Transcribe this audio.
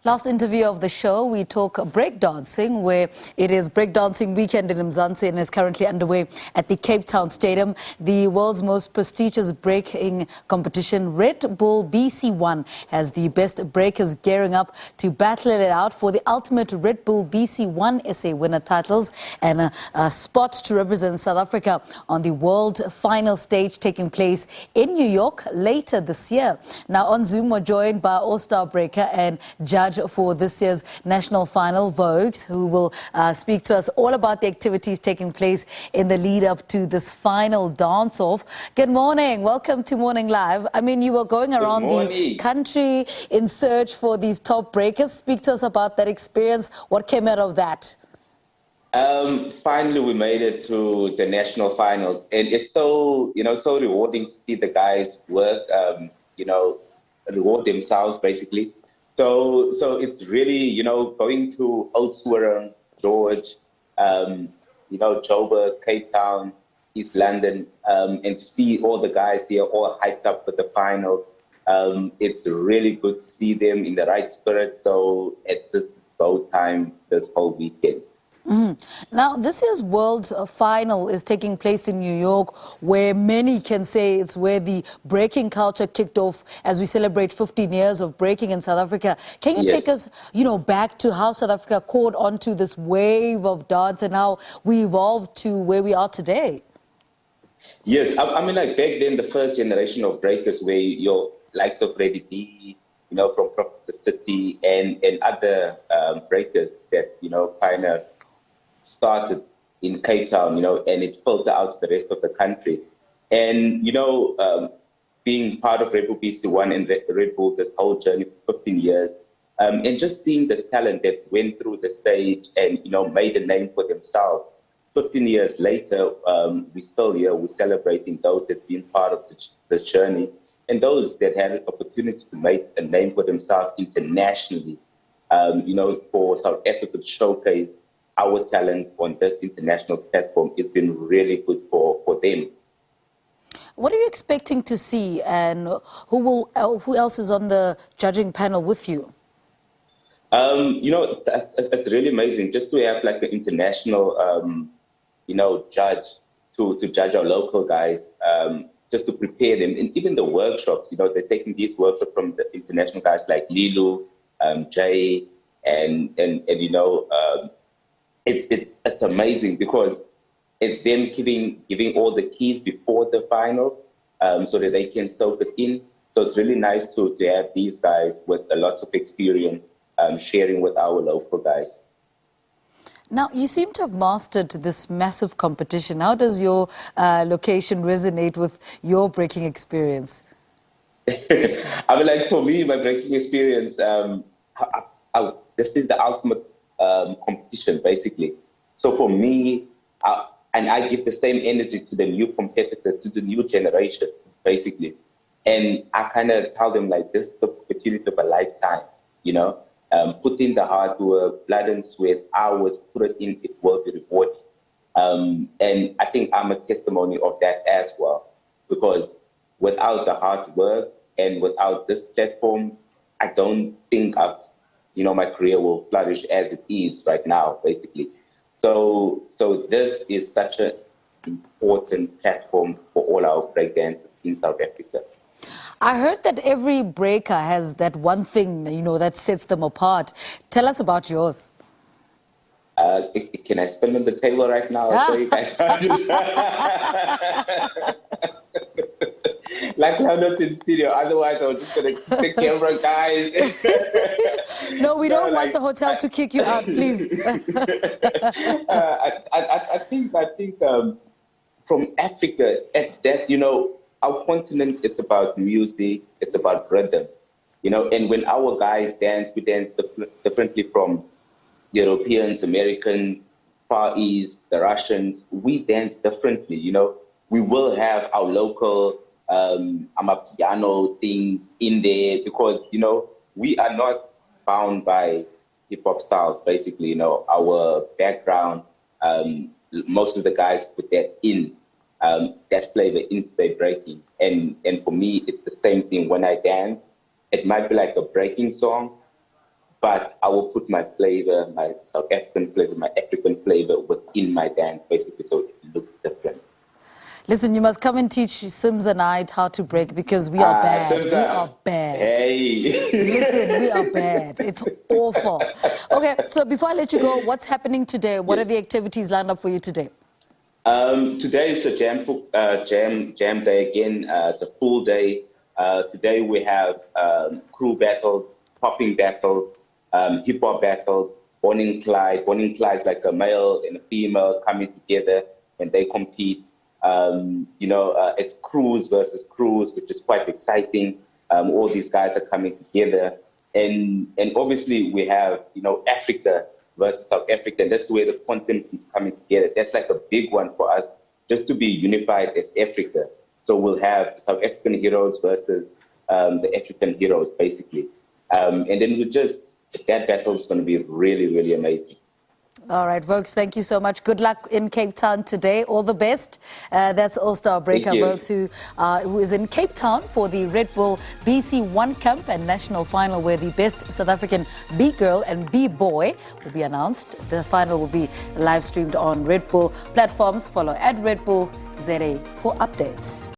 Last interview of the show, we talk breakdancing, where it is breakdancing weekend in Mzansi and is currently underway at the Cape Town Stadium. The world's most prestigious breaking competition, Red Bull BC1, has the best breakers gearing up to battle it out for the ultimate Red Bull BC1 SA winner titles and a spot to represent South Africa on the world final stage taking place in New York later this year. Now on Zoom, we're joined by all-star breaker and judge for this year's national final, Vouks, who will speak to us all about the activities taking place in the lead up to this final dance-off. Good morning. Welcome to Morning Live. I mean, you were going around the country in search for these top breakers. Speak to us about that experience. What came out of that? Finally, we made it to the national finals, and it's so, so rewarding to see the guys work, reward themselves, basically. So it's really, going to Oudtshoorn, George, Joburg, Cape Town, East London, and to see all the guys here all hyped up for the finals. It's really good to see them in the right spirit. So it's just go time this whole weekend. Now, this year's world final is taking place in New York, where many can say it's where the breaking culture kicked off as we celebrate 15 years of breaking in South Africa. Can you take us, back to how South Africa caught onto this wave of dance and how we evolved to where we are today? Yes, I mean, like back then, the first generation of breakers were your likes of Reddy D, from the city and other breakers that, kind of started in Cape Town, and it filtered out to the rest of the country. And, being part of Red Bull BC1 and Red Bull this whole journey for 15 years, and just seeing the talent that went through the stage and, made a name for themselves. 15 years later, we're still here, we're celebrating those that have been part of the journey and those that had an opportunity to make a name for themselves internationally, for South Africa to showcase our talent on this international platform. It's been really good for them. What are you expecting to see, and who else is on the judging panel with you? It's really amazing just to have like an international, judge to judge our local guys, just to prepare them. And even the workshops, they're taking these workshops from the international guys like Lilu, Jay, and it's amazing because it's them giving all the keys before the finals, so that they can soak it in. So it's really nice to have these guys with a lot of experience sharing with our local guys. Now, you seem to have mastered this massive competition. How does your location resonate with your breaking experience? I mean, like for me, my breaking experience, this is the ultimate competition, basically. So for me, I give the same energy to the new competitors, to the new generation, basically. And I kind of tell them, like, this is the opportunity of a lifetime, put in the hard work, blood and sweat, hours, put it in, it will be rewarded. And I think I'm a testimony of that as well, because without the hard work and without this platform, I don't think my career will flourish as it is right now, basically. So this is such an important platform for all our breakdancers in South Africa. I heard that every breaker has that one thing, that sets them apart. Tell us about yours. Can I spin on the table right now? So you guys Like I'm not in studio, otherwise I was just going to take camera, guys. No, we don't want the hotel to kick you out, please. I think from Africa, it's that, our continent, it's about music, it's about rhythm, and when our guys dance, we dance differently from Europeans, Americans, Far East, the Russians. We dance differently, We will have our local amapiano things in there because, we are not bound by hip-hop styles, basically, our background. Most of the guys put that in, that flavor into their breaking. And for me, it's the same thing when I dance. It might be like a breaking song, but I will put my flavor, my South African flavor, my African flavor within my dance, basically, so it looks different. Listen, you must come and teach Sims and I how to break because we are bad. Simsa, We are bad. hey. Listen, we are bad. It's awful. Okay, so before I let you go, what's happening today? What are the activities lined up for you today? Today is a jam day again. It's a full day. Today we have crew battles, popping battles, hip hop battles, Bonnie and Clyde. Bonnie and Clyde is like a male and a female coming together and they compete. It's crews versus crews, which is quite exciting. All these guys are coming together, and obviously we have Africa versus South Africa, and that's where the content is coming together. That's like a big one for us, just to be unified as Africa. So we'll have South African heroes versus the African heroes, basically, and then that battle is going to be really, really amazing. All right, Vouks, thank you so much. Good luck in Cape Town today. All the best. That's All-Star Breaker Vouks, who is in Cape Town for the Red Bull BC One Camp and National Final, where the best South African B-girl and B-boy will be announced. The final will be live streamed on Red Bull platforms. Follow at Red Bull ZA for updates.